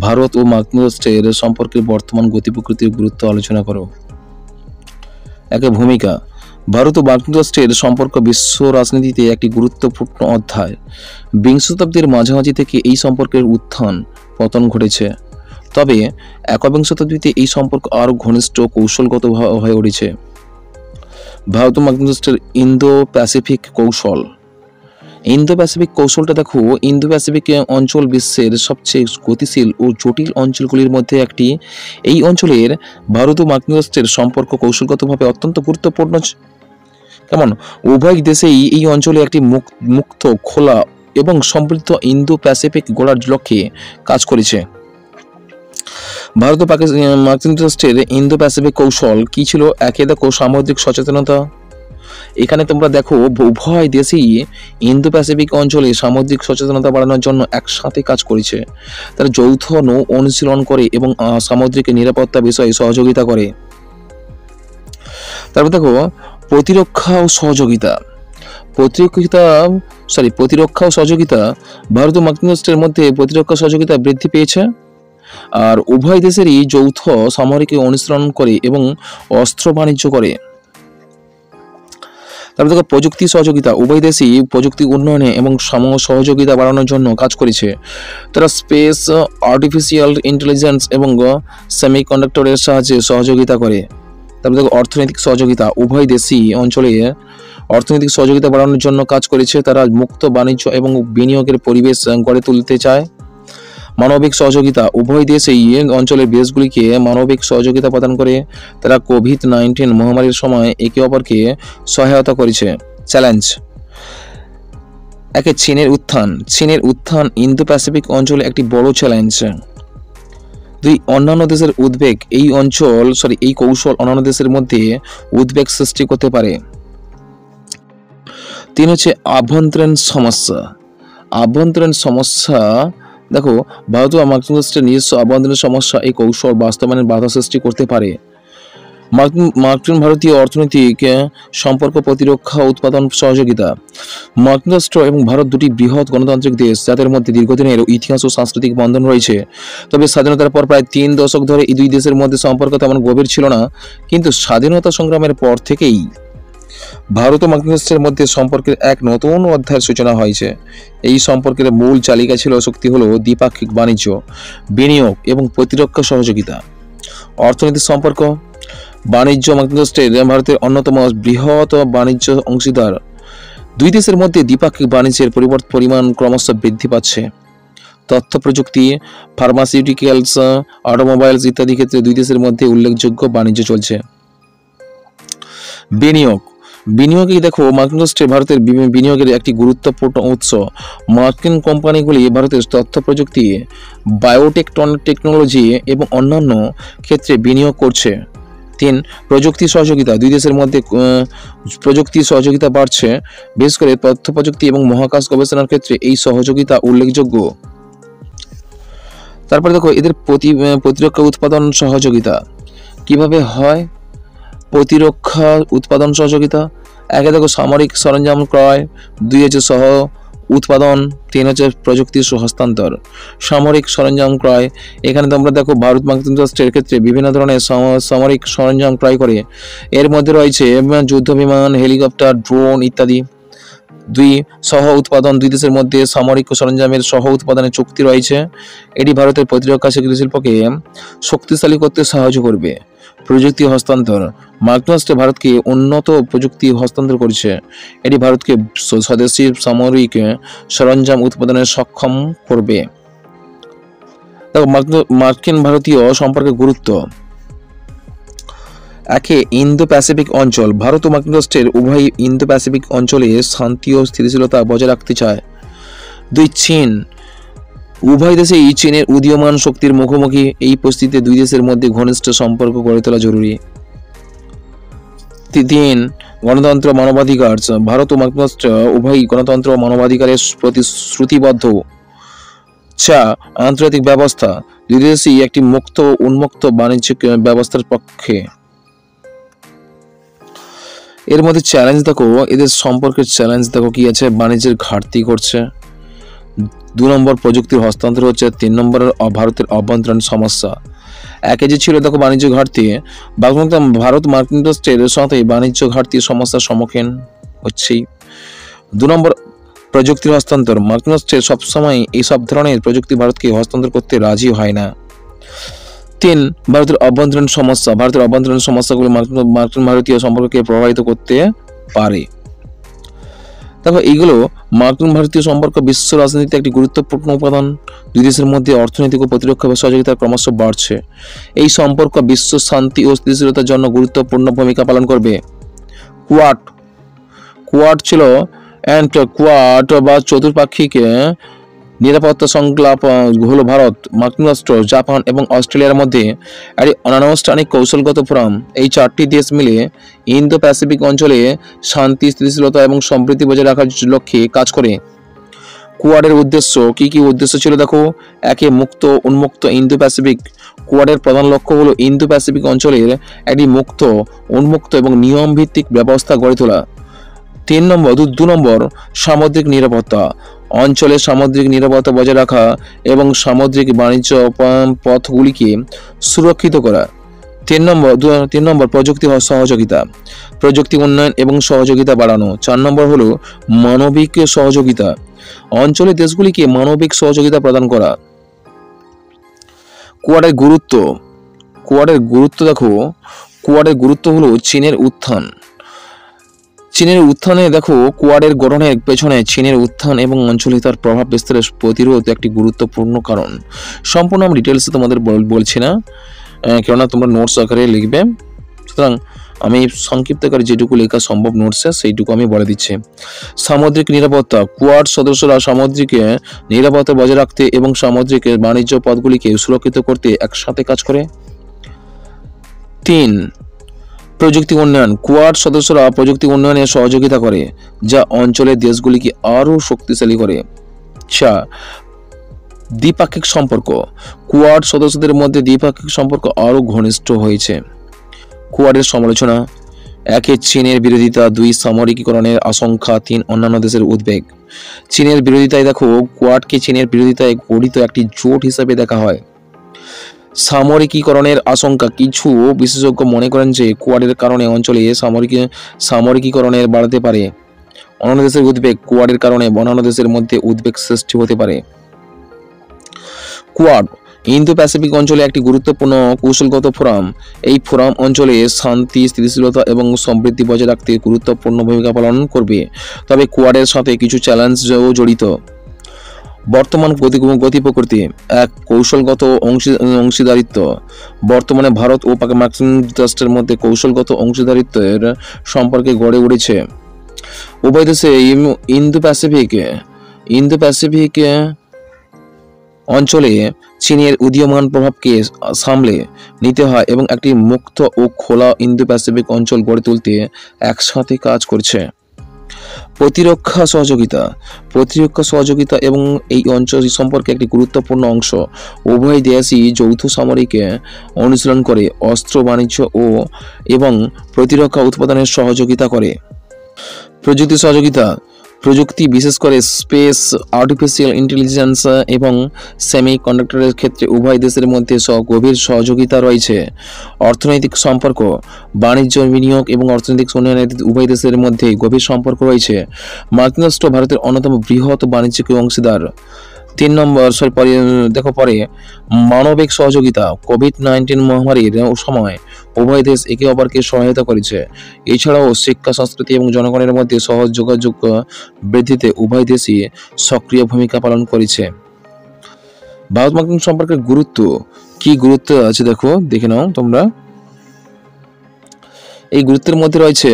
ভারত ও মার্কিন যুক্তরাষ্ট্রের সম্পর্কের বর্তমান গতি প্রকৃতির গুরুত্ব আলোচনা করো। একে ভূমিকা। ভারত ও মার্কিন যুক্তরাষ্ট্রের সম্পর্ক বিশ্ব রাজনীতিতে একটি গুরুত্বপূর্ণ অধ্যায়। বিংশ শতাব্দীর মাঝামাঝি থেকে এই সম্পর্কের উত্থান পতন ঘটেছে, তবে একবিংশ শতাব্দীতে এই সম্পর্ক আরও ঘনিষ্ঠ কৌশলগত হয়ে উঠেছে। ভারত ও মার্কিন যুক্তরাষ্ট্রের ইন্দো প্যাসিফিক কৌশল। ইন্দো প্যাসিফিক কৌশলটা দেখো, ইন্দো প্যাসিফিক অঞ্চল বিশ্বের সবচেয়ে গতিশীল ও জটিল অঞ্চলগুলির মধ্যে একটি। এই অঞ্চলের ভারত ও মার্কিন যুক্তরাষ্ট্রের সম্পর্ক কৌশলগতভাবে অত্যন্ত গুরুত্বপূর্ণ। কেমন? উভয় দেশেই এই অঞ্চলে একটি মুক্ত, খোলা এবং সমৃদ্ধ ইন্দো প্যাসিফিক গড়ার লক্ষ্যে কাজ করেছে। ভারত ও মার্কিন যুক্তরাষ্ট্রের ইন্দো প্যাসিফিক কৌশল কি ছিল? একে দেখো, সামুদ্রিক সচেতনতা। এখানে তোমরা দেখো, উভয় দেশেই ইন্দো প্যাসিফিক অঞ্চলে সামুদ্রিক সচেতনতা বাড়ানোর জন্য একসাথে কাজ করেছে। তারা যৌথ নৌ অনুশীলন করে এবং সামুদ্রিক নিরাপত্তা বিষয়ে সহযোগিতা করে। তারপর দেখো, প্রতিরক্ষা ও সহযোগিতা। প্রতিরক্ষা ও সহযোগিতা। ভারত ও মার্কিন যুক্তরাষ্ট্রের মধ্যে প্রতিরক্ষা সহযোগিতা বৃদ্ধি পেয়েছে, আর উভয় দেশেরই যৌথ সামরিক অনুশীলন করে এবং অস্ত্র বাণিজ্য করে। তারপর দেখো, প্রযুক্তি সহযোগিতা। উভয় দেশই প্রযুক্তি উন্নয়নে এবং সহযোগিতা বাড়ানোর জন্য কাজ করেছে। তারা স্পেস, আর্টিফিশিয়াল ইন্টেলিজেন্স এবং সেমিকন্ডাক্টরের সাহায্যে সহযোগিতা করে। তারপর দেখো, অর্থনৈতিক সহযোগিতা। উভয় দেশই অঞ্চলে অর্থনৈতিক সহযোগিতা বাড়ানোর জন্য কাজ করেছে। তারা মুক্ত বাণিজ্য এবং বিনিয়োগের পরিবেশ গড়ে তুলতে চায়। মানবিক সহযোগিতা। উভয় দেশই অঞ্চলের দেশগুলিকে মানবিক সহযোগিতা প্রদান করে। তারা কোভিড-19 মহামারীর সময় একে অপরকে সহায়তা করেছে। চ্যালেঞ্জ। একে চীনের উত্থান। চীনের উত্থান ইন্দো প্যাসিফিক অঞ্চলে একটি বড় চ্যালেঞ্জ। দুই, অন্যান্য দেশের উদ্বেগ। এই কৌশল অন্যান্য দেশের মধ্যে উদ্বেগ সৃষ্টি করতে পারে। তিন হচ্ছে আভ্যন্তরীণ সমস্যা। আভ্যন্তরীণ সমস্যা দেখো, ভারত ও মার্কিন যুক্তরাষ্ট্রের নিজস্ব আভ্যন্তরীণ সমস্যা এই কৌশল বাস্তবায়নের বাধা সৃষ্টি করতে পারে। মার্কিন ভারতীয় অর্থনৈতিক সম্পর্ক, প্রতিরক্ষা উৎপাদন সহযোগিতা। মার্কিন যুক্তরাষ্ট্র এবং ভারত দুটি বৃহৎ গণতান্ত্রিক দেশ, যাদের মধ্যে দীর্ঘদিনের ইতিহাস ও সাংস্কৃতিক বন্ধন রয়েছে। তবে স্বাধীনতার পর প্রায় 3 দশক ধরে এই দুই দেশের মধ্যে সম্পর্ক তেমন গভীর ছিল না, কিন্তু স্বাধীনতা সংগ্রামের পর থেকেই ভারত ও মার্কিন যুক্তরাষ্ট্রের মধ্যে সম্পর্কের এক নতুন অধ্যায়ের সূচনা হয়েছে। এই সম্পর্কের মূল চালিকা ছিল শক্তি হলো দ্বিপাক্ষিক বাণিজ্য, বিনিয়োগ এবং প্রতিরক্ষা সহযোগিতা। অর্থনৈতিক সম্পর্ক। বাণিজ্য। মার্কিন যুক্তরাষ্ট্র ভারতের অন্যতম বৃহৎ বাণিজ্য অংশীদার। দুই দেশের মধ্যে দ্বিপাক্ষিক বাণিজ্যের পরিমাণ ক্রমশ বৃদ্ধি পাচ্ছে। তথ্য প্রযুক্তি, ফার্মাসিউটিক্যালস, অটোমোবাইলস ইত্যাদি ক্ষেত্রে দুই দেশের মধ্যে উল্লেখযোগ্য বাণিজ্য চলছে। বিনিয়োগ। বিনিয়োগে দেখো, মার্কিন যুক্তরাষ্ট্রে ভারতের বিনিয়োগের একটি গুরুত্বপূর্ণ উৎস। মার্কিন কোম্পানিগুলি ভারতের তথ্য প্রযুক্তি, টেকনোলজি এবং অন্যান্য ক্ষেত্রে বিনিয়োগ করছে। 3, প্রযুক্তি সহযোগিতা। দুই দেশের মধ্যে প্রযুক্তি সহযোগিতা বাড়ছে, বিশেষ করে তথ্য প্রযুক্তি এবং মহাকাশ গবেষণার ক্ষেত্রে এই সহযোগিতা উল্লেখযোগ্য। তারপরে দেখো, এদের প্রতিরক্ষা উৎপাদন সহযোগিতা কিভাবে হয়? প্রতিরক্ষা উৎপাদন সহযোগিতা। একে দেখো, সামরিক সরঞ্জাম ক্রয়। 2 হচ্ছে সহ উৎপাদন। 3 হচ্ছে প্রযুক্তি হস্তান্তর। সামরিক সরঞ্জাম ক্রয়। এখানে তোমরা দেখো, ভারত মার্কিন যুক্তরাষ্ট্রের ক্ষেত্রে বিভিন্ন ধরনের সামরিক সরঞ্জাম ক্রয় করে। এর মধ্যে রয়েছে যুদ্ধ বিমান, হেলিকপ্টার, ড্রোন ইত্যাদি। 2, সহ উৎপাদন। দুই দেশের মধ্যে সামরিক সরঞ্জামের সহ উৎপাদনের চুক্তি রয়েছে। এটি ভারতের প্রতিরক্ষা শিল্পকে শক্তিশালী করতে সাহায্য করবে। প্রযুক্তি হস্তান্তর। মার্কিন যুক্তরাষ্ট্র ভারতকে উন্নত প্রযুক্তি হস্তান্তর করেছে। এটি ভারতকে স্বদেশী সামরিক সরঞ্জাম উৎপাদনে সক্ষম করবে। মার্কিন ভারতীয় সম্পর্কের গুরুত্ব। একে ইন্দো প্যাসিফিক অঞ্চল। ভারত ও মার্কিন যুক্তরাষ্ট্রের উভয় ইন্দো প্যাসিফিক অঞ্চলে শান্তি ও স্থিতিশীলতা বজায় রাখতে চায়। 2, চীন। উভয় দেশেই চীনের উদীয়মান শক্তির মুখোমুখি। এই পরিস্থিতিতে দুই দেশের মধ্যে ঘনিষ্ঠ সম্পর্ক গড়ে তোলা জরুরি। 3, গণতন্ত্র মানবাধিকার। ভারত ও মার্কিন যুক্তরাষ্ট্র উভয়ই গণতন্ত্র ও মানবাধিকারের প্রতি শ্রুতিবদ্ধ। 4, আন্তর্জাতিক ব্যবস্থা। দুই দেশই একটি মুক্ত ও উন্মুক্ত বাণিজ্যিক ব্যবস্থার পক্ষে। এর মধ্যে চ্যালেঞ্জ দেখো, এদের সম্পর্কের চ্যালেঞ্জ দেখো কি আছে? বাণিজ্যের ঘাটতি ঘটছে, 2 নম্বর প্রযুক্তির হস্তান্তর হচ্ছে 3 নম্বরের ভারতের অভ্যন্তরীণ সমস্যা। একে যে ছিল দেখো বাণিজ্য ঘাটতি, ভারত মার্কিন যুক্তরাষ্ট্রের সাথে বাণিজ্য ঘাটতির সমস্যার সম্মুখীন হচ্ছেই। 2 নম্বর প্রযুক্তির হস্তান্তর, মার্কিন যুক্তরাষ্ট্র সবসময় এই সব ধরনের প্রযুক্তি ভারতকে হস্তান্তর করতে রাজি হয় না। 3 ভারতের অভ্যন্তরীণ সমস্যা, ভারতের অভ্যন্তরীণ সমস্যাগুলি মার্কিন ভারতীয় সম্পর্ককে প্রভাবিত করতে পারে। দেখো এইগুলো মার্কিন ভারতীয় সম্পর্ক বিশ্ব রাজনীতিতে একটি গুরুত্বপূর্ণ উপাদান। দুই দেশের মধ্যে অর্থনৈতিক ও প্রতিরক্ষা সহযোগিতা ক্রমশ বাড়ছে। এই সম্পর্ক বিশ্ব শান্তি ও স্থিতিশীলতার জন্য গুরুত্বপূর্ণ ভূমিকা পালন করবে। কোয়াড ছিল কোয়াড বা চতুর্পাক্ষিক নিরাপত্তা সংলাপ হলো ভারত, মার্কিন যুক্তরাষ্ট্র, জাপান এবং অস্ট্রেলিয়ার মধ্যে একটি অনানুষ্ঠানিক কৌশলগত ফোরাম। এই 4টি দেশ মিলে ইন্দো প্যাসিফিক অঞ্চলে শান্তি, স্থিতিশীলতা এবং সমৃদ্ধি বজায় রাখার লক্ষ্যে কাজ করে। কোয়াডের উদ্দেশ্য কি কি উদ্দেশ্য ছিল দেখো। একে মুক্ত উন্মুক্ত ইন্দো প্যাসিফিক। কোয়াডের প্রধান লক্ষ্য হলো ইন্দো প্যাসিফিক অঞ্চলের একটি মুক্ত, উন্মুক্ত এবং নিয়ম ভিত্তিক ব্যবস্থা গড়ে তোলা। 2 নম্বর সামুদ্রিক নিরাপত্তা। অঞ্চলে সামুদ্রিক নিরাপত্তা বজায় রাখা এবং সামুদ্রিক বাণিজ্য পথগুলিকে সুরক্ষিত করা। 3 নম্বর প্রযুক্তি সহযোগিতা, প্রযুক্তি উন্নয়ন এবং সহযোগিতা বাড়ানো। 4 নম্বর হলো মানবিক সহযোগিতা, অঞ্চলের দেশগুলিকে মানবিক সহযোগিতা প্রদান করা। কোয়াডের গুরুত্ব দেখো। কোয়াডের গুরুত্ব হলো চীনের উত্থানে দেখো, কোয়াডের গঠনের পেছনে চীনের উত্থান এবং অঞ্চলে তার প্রভাব বিস্তারের প্রতিরোধ একটি গুরুত্বপূর্ণ কারণ। সম্পূর্ণ আমি ডিটেলসে তোমাদের বলছি না, কেননা তোমরা নোটস আকারে লিখবে, সুতরাং আমি সংক্ষিপ্ত করে যেটুকু লেখা সম্ভব নোটসে সেইটুকু আমি বলে দিচ্ছি। সামুদ্রিক নিরাপত্তা, কোয়াড সদস্যরা সামুদ্রিক নিরাপত্তা বজায় রাখতে এবং সামুদ্রিক বাণিজ্য পথগুলিকে সুরক্ষিত করতে একসাথে কাজ করে। 3 প্রযুক্তি উন্নয়ন, কোয়াড সদস্যরা প্রযুক্তি উন্নয়নে সহযোগিতা করে যা অঞ্চলের দেশগুলিকে আরও শক্তিশালী করে। 4 দ্বিপাক্ষিক সম্পর্ক, কোয়াড সদস্যদের মধ্যে দ্বিপাক্ষিক সম্পর্ক আরও ঘনিষ্ঠ হয়েছে। কোয়াডের সমালোচনা, 1 চীনের বিরোধিতা, 2 সামরিকীকরণের আশঙ্কা, 3 অন্যান্য দেশের উদ্বেগ। চীনের বিরোধিতায় দেখো, কোয়াডকে চীনের বিরোধিতায় গঠিত একটি জোট হিসেবে দেখা হয়। সামরিকীকরণের আশঙ্কা, কিছু বিশেষজ্ঞ মনে করেন যে কোয়াডের কারণে অঞ্চলে সামরিকীকরণের বাড়তে পারে। অন্যান্য দেশের উদ্বেগ, কোয়াডের কারণে অন্যান্য দেশের মধ্যে উদ্বেগ সৃষ্টি হতে পারে। কোয়াড ইন্দো প্যাসিফিক অঞ্চলে একটি গুরুত্বপূর্ণ কৌশলগত ফোরাম। এই ফোরাম অঞ্চলে শান্তি, স্থিতিশীলতা এবং সমৃদ্ধি বজায় রাখতে গুরুত্বপূর্ণ ভূমিকা পালন করবে। তবে কোয়াডের সাথে কিছু চ্যালেঞ্জও জড়িত। বর্তমান গতি প্রকৃতি, 1 কৌশলগত অংশীদারিত্ব। বর্তমানে ভারত ও মার্কিন যুক্তরাষ্ট্রের মধ্যে কৌশলগত অংশীদারিত্বের সম্পর্কে গড়ে উঠেছে। উভয় দেশে ইন্দো প্যাসিফিক অঞ্চলে চীনের উদীয়মান প্রভাবকে সামলে নিতে হয় এবং একটি মুক্ত ও খোলা ইন্দো প্যাসিফিক অঞ্চল গড়ে তুলতে একসাথে কাজ করছে। প্রতিরক্ষা সহযোগিতা এবং এই অঞ্চল সম্পর্কে একটি গুরুত্বপূর্ণ অংশ। উভয় দেশই যৌথ সামরিক অনুশীলন করে, অস্ত্র বাণিজ্য এবং প্রতিরক্ষা উৎপাদনের সহযোগিতা করে। প্রযুক্তি সহযোগিতা, প্রযুক্তি বিশেষ করে স্পেস, আর্টিফিশিয়াল ইন্টেলিজেন্স এবং সেমিকন্ডাক্টরের ক্ষেত্রে উভয় দেশের মধ্যে গভীর সহযোগিতা রয়েছে। অর্থনৈতিক সম্পর্ক, বাণিজ্য, বিনিয়োগ এবং অর্থনৈতিক উন্নয়নের উভয় দেশের মধ্যে গভীর সম্পর্ক রয়েছে। মার্কিন যুক্তরাষ্ট্র ভারতের অন্যতম বৃহৎ বাণিজ্যিক অংশীদার। 3 নম্বর পরে মানবিক সহযোগিতা। কোভিড-19 মহামারীর সময় উভয় দেশ একে অপরকে সহায়তা করেছে। এছাড়াও শিক্ষা, সংস্কৃতি এবং জনগণের মধ্যে সহজ যোগাযোগ বৃদ্ধিতে উভয় দেশই সক্রিয় ভূমিকা পালন করেছে। ভারত মার্কিন সম্পর্কের গুরুত্ব, কি গুরুত্ব আছে দেখে নাও তোমরা। এই গুরুত্বের মধ্যে রয়েছে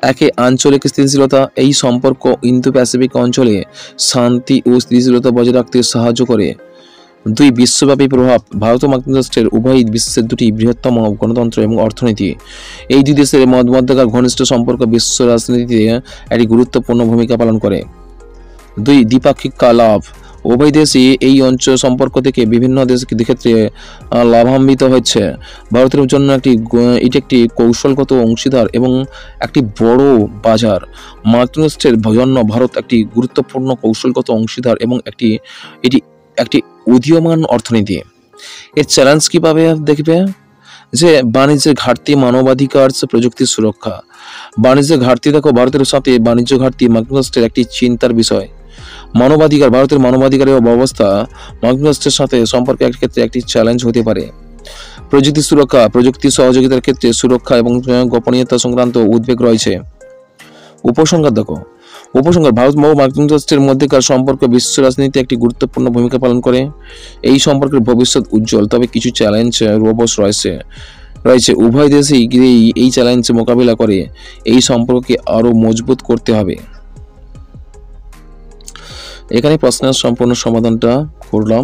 1 আঞ্চলিক স্থিতিশীলতা। এই সম্পর্ক ইন্দো প্যাসিফিক অঞ্চলে শান্তি ও স্থিতিশীলতা বজায় রাখতে সাহায্য করে। 2 বিশ্বব্যাপী প্রভাব। ভারত ও মার্কিন যুক্তরাষ্ট্রের উভয় বিশ্বের 2টি বৃহত্তম গণতন্ত্র এবং অর্থনীতি। এই 2 দেশের মধ্যকার ঘনিষ্ঠ সম্পর্ক বিশ্ব রাজনীতিতে একটি গুরুত্বপূর্ণ ভূমিকা পালন করে। 2 দ্বিপাক্ষিক লাভ। উভয় দেশই এই অঞ্চল সম্পর্ক থেকে বিভিন্ন ক্ষেত্রে লাভান্বিত হচ্ছে। ভারতের জন্য এটি একটি কৌশলগত অংশীদার এবং একটি বড় বাজার। মার্কিন যুক্তরাষ্ট্রের জন্য ভারত একটি গুরুত্বপূর্ণ কৌশলগত অংশীদার এবং এটি একটি উদীয়মান অর্থনীতি। এর চ্যালেঞ্জ কিভাবে দেখবে, যে বাণিজ্যের ঘাটতি, মানবাধিকার, প্রযুক্তির সুরক্ষা। বাণিজ্যের ঘাটতি দেখো, ভারতের সাথে বাণিজ্য ঘাটতি মার্কিন যুক্তরাষ্ট্রের একটি চিন্তার বিষয়। মানবাধিকার, ভারতের মানবাধিকারের অবস্থা মার্কিন যুক্তরাষ্ট্রের সাথে সম্পর্কে এক ক্ষেত্রে একটি চ্যালেঞ্জ হতে পারে। প্রযুক্তি সুরক্ষা, প্রযুক্তি সহযোগিতার ক্ষেত্রে সুরক্ষা এবং গোপনীয়তা সংক্রান্ত উদ্বেগ রয়েছে। উপসংহার দেখো, উপসংহার, ভারত ও মার্কিন যুক্তরাষ্ট্রের মধ্যেকার সম্পর্ক বিশ্ব রাজনীতিতে একটি গুরুত্বপূর্ণ ভূমিকা পালন করে। এই সম্পর্কের ভবিষ্যৎ উজ্জ্বল, তবে কিছু চ্যালেঞ্জ রয়েছে। উভয় দেশই এই চ্যালেঞ্জ মোকাবিলা করে এই সম্পর্ককে আরো মজবুত করতে হবে। এখানে প্রশ্নের সম্পূর্ণ সমাধানটা করলাম।